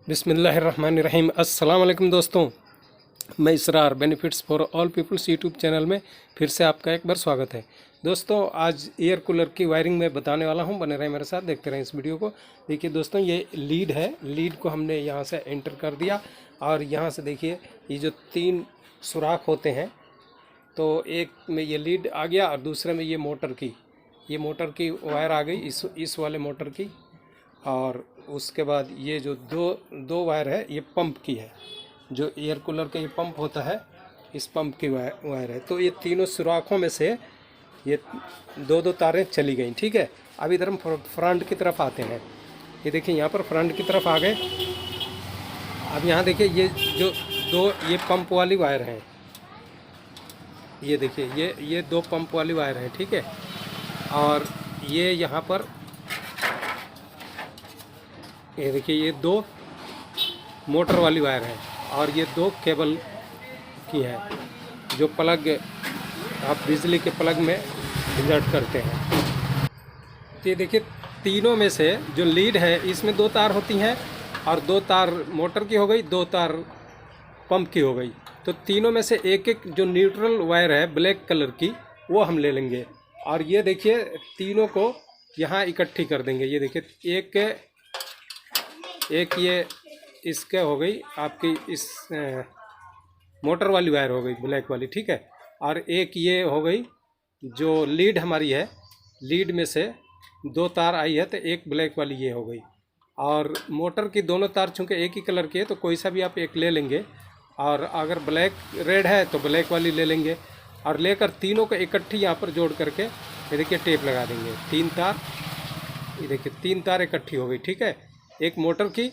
बिस्मिल्लाहिर्रहमानिर्रहीम। अस्सलाम वालेकुम दोस्तों, मैं Israr benefits for all peoples YouTube channel में फिर से आपका एक बार स्वागत है। दोस्तों, आज एयर कूलर की वायरिंग में बताने वाला हूं, बने रहे मेरे साथ, देखते रहें इस वीडियो को। देखिए दोस्तों, ये लीड है, लीड को हमने यहां से एंटर कर दिया और यहां से देखिए ये जो 3 सुराख होते हैं, तो एक में ये लीड आ गया और दूसरे में ये मोटर की वायर आ गई, इस वाले मोटर की। और उसके बाद ये जो दो वायर है, ये पंप की है, जो एयर कूलर का ये पंप होता है, इस पंप की वायर है। तो ये तीनों सुराखों में से ये दो तारें चली गई। ठीक है, अब इधर हम फ्रंट की तरफ आते हैं। ये देखिए, यहाँ पर फ्रंट की तरफ आ गए। अब यहाँ देखिए, ये जो ये पंप वाली वायर हैं, ये देखिए, ये 2 पंप वाली वायर हैं। ठीक है, और ये यहाँ पर ये देखिए, ये 2 मोटर वाली वायर है और ये 2 केबल की है, जो प्लग आप बिजली के प्लग में इंसर्ट करते हैं। तो ये देखिए, तीनों में से जो लीड है, इसमें 2 तार होती हैं और 2 तार मोटर की हो गई, 2 तार पंप की हो गई। तो तीनों में से एक एक जो न्यूट्रल वायर है ब्लैक कलर की, वो हम ले लेंगे और ये देखिए तीनों को यहाँ इकट्ठी कर देंगे। ये देखिए, एक ये इसके हो गई आपकी, इस मोटर वाली वायर हो गई ब्लैक वाली। ठीक है, और एक ये हो गई जो लीड हमारी है, लीड में से 2 तार आई है, तो एक ब्लैक वाली ये हो गई। और मोटर की दोनों तार चूँकि एक ही कलर की है, तो कोई सा भी आप एक ले लेंगे, और अगर ब्लैक रेड है तो ब्लैक वाली ले लेंगे। और लेकर तीनों को इकट्ठी यहाँ पर जोड़ करके ये देखिए टेप लगा देंगे। 3 तार, ये देखिए 3 तार इकट्ठी हो गई। ठीक है, एक मोटर की,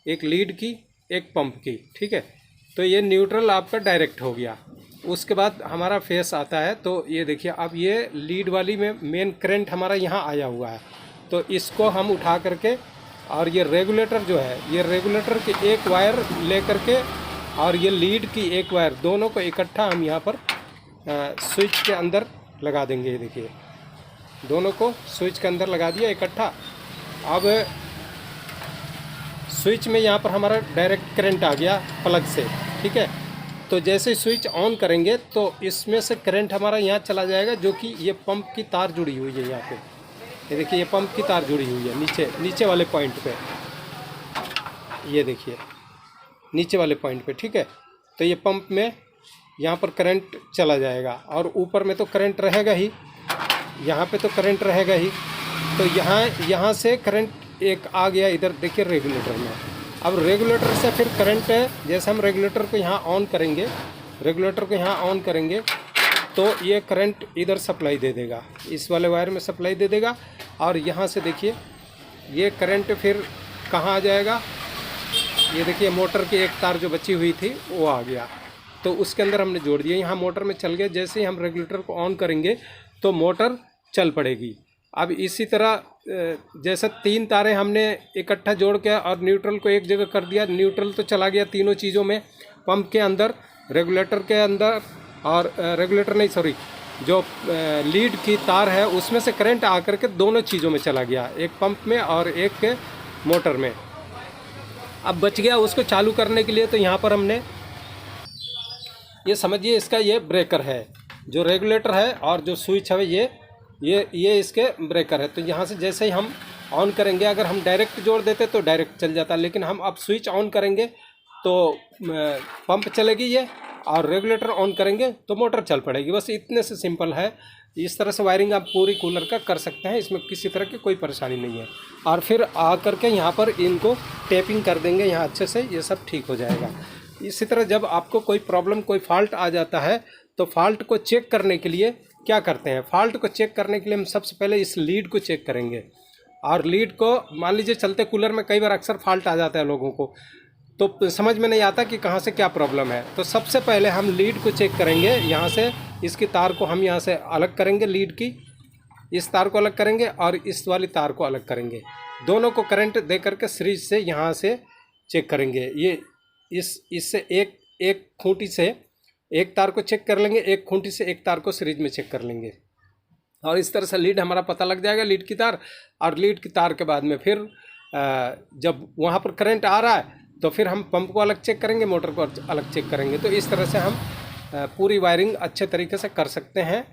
एक लीड की, एक पंप की। ठीक है, तो ये न्यूट्रल आपका डायरेक्ट हो गया। उसके बाद हमारा फेस आता है, तो ये देखिए, अब ये लीड वाली में मेन करंट हमारा यहाँ आया हुआ है, तो इसको हम उठा करके, और ये रेगुलेटर जो है, ये रेगुलेटर की एक वायर ले करके और ये लीड की एक वायर, दोनों को इकट्ठा हम यहाँ पर स्विच के अंदर लगा देंगे। ये देखिए, दोनों को स्विच के अंदर लगा दिया इकट्ठा। अब स्विच में यहाँ पर हमारा डायरेक्ट करंट आ गया प्लग से। ठीक है, तो जैसे स्विच ऑन करेंगे तो इसमें से करंट हमारा यहाँ चला जाएगा, जो कि ये पंप की तार जुड़ी हुई है यहाँ पे। ये देखिए, ये पंप की तार जुड़ी हुई है नीचे वाले पॉइंट पे। ये देखिए, नीचे वाले पॉइंट पे। ठीक है, तो ये पंप में यहाँ पर करंट चला जाएगा और ऊपर में तो करंट रहेगा ही, यहाँ पे तो करंट रहेगा ही। तो यहाँ से करंट एक आ गया इधर, देखिए रेगुलेटर में। अब रेगुलेटर से फिर करंट, जैसे हम रेगुलेटर को यहाँ ऑन करेंगे, तो ये करंट इधर सप्लाई दे देगा, इस वाले वायर में सप्लाई दे देगा। और यहाँ से देखिए, ये करंट फिर कहाँ आ जाएगा, ये देखिए मोटर की एक तार जो बची हुई थी वो आ गया, तो उसके अंदर हमने जोड़ दिया, यहाँ मोटर में चल गया। जैसे ही हम रेगुलेटर को ऑन करेंगे तो मोटर चल पड़ेगी। अब इसी तरह जैसे 3 तारें हमने इकट्ठा जोड़ के और न्यूट्रल को एक जगह कर दिया, न्यूट्रल तो चला गया तीनों चीज़ों में, पंप के अंदर, रेगुलेटर के अंदर, और रेगुलेटर नहीं, सॉरी, जो लीड की तार है उसमें से करंट आकर के दोनों चीज़ों में चला गया, एक पंप में और एक मोटर में। अब बच गया उसको चालू करने के लिए, तो यहाँ पर हमने, ये समझिए, इसका ये ब्रेकर है, जो रेगुलेटर है और जो स्विच है ये इसके ब्रेकर है। तो यहाँ से जैसे ही हम ऑन करेंगे, अगर हम डायरेक्ट जोड़ देते तो डायरेक्ट चल जाता, लेकिन हम अब स्विच ऑन करेंगे तो पंप चलेगी ये, और रेगुलेटर ऑन करेंगे तो मोटर चल पड़ेगी। बस इतने से सिंपल है। इस तरह से वायरिंग आप पूरी कूलर का कर सकते हैं, इसमें किसी तरह की कोई परेशानी नहीं है। और फिर आ करके यहाँ पर इनको टेपिंग कर देंगे यहाँ अच्छे से, ये सब ठीक हो जाएगा। इसी तरह जब आपको कोई प्रॉब्लम, कोई फॉल्ट आ जाता है, तो फॉल्ट को चेक करने के लिए क्या करते हैं, फॉल्ट को चेक करने के लिए हम सबसे पहले इस लीड को चेक करेंगे। और लीड को, मान लीजिए चलते कूलर में कई बार अक्सर फॉल्ट आ जाता है लोगों को, तो समझ में नहीं आता कि कहाँ से क्या प्रॉब्लम है। तो सबसे पहले हम लीड को चेक करेंगे, यहाँ से इसकी तार को हम यहाँ से अलग करेंगे, लीड की इस तार को अलग करेंगे और इस वाली तार को अलग करेंगे, दोनों को करंट दे करके सीरीज से यहाँ से चेक करेंगे। ये इससे एक खूंटी से एक तार को चेक कर लेंगे, एक खूंटी से एक तार को सीरीज में चेक कर लेंगे, और इस तरह से लीड हमारा पता लग जाएगा, लीड की तार। और लीड की तार के बाद में फिर जब वहाँ पर करंट आ रहा है तो फिर हम पंप को अलग चेक करेंगे, मोटर को अलग चेक करेंगे। तो इस तरह से हम पूरी वायरिंग अच्छे तरीके से कर सकते हैं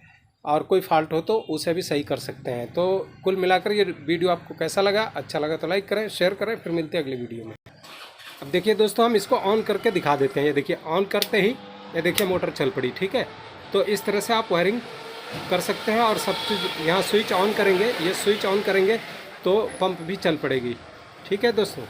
और कोई फॉल्ट हो तो उसे भी सही कर सकते हैं। तो कुल मिलाकर ये वीडियो आपको कैसा लगा? अच्छा लगा तो लाइक करें, शेयर करें। फिर मिलते हैं अगली वीडियो में। अब देखिए दोस्तों, हम इसको ऑन करके दिखा देते हैं। ये देखिए ऑन करते ही ये देखिए मोटर चल पड़ी, ठीक है। तो इस तरह से आप वायरिंग कर सकते हैं। और सब चीज़ यहाँ स्विच ऑन करेंगे, ये स्विच ऑन करेंगे तो पंप भी चल पड़ेगी, ठीक है दोस्तों।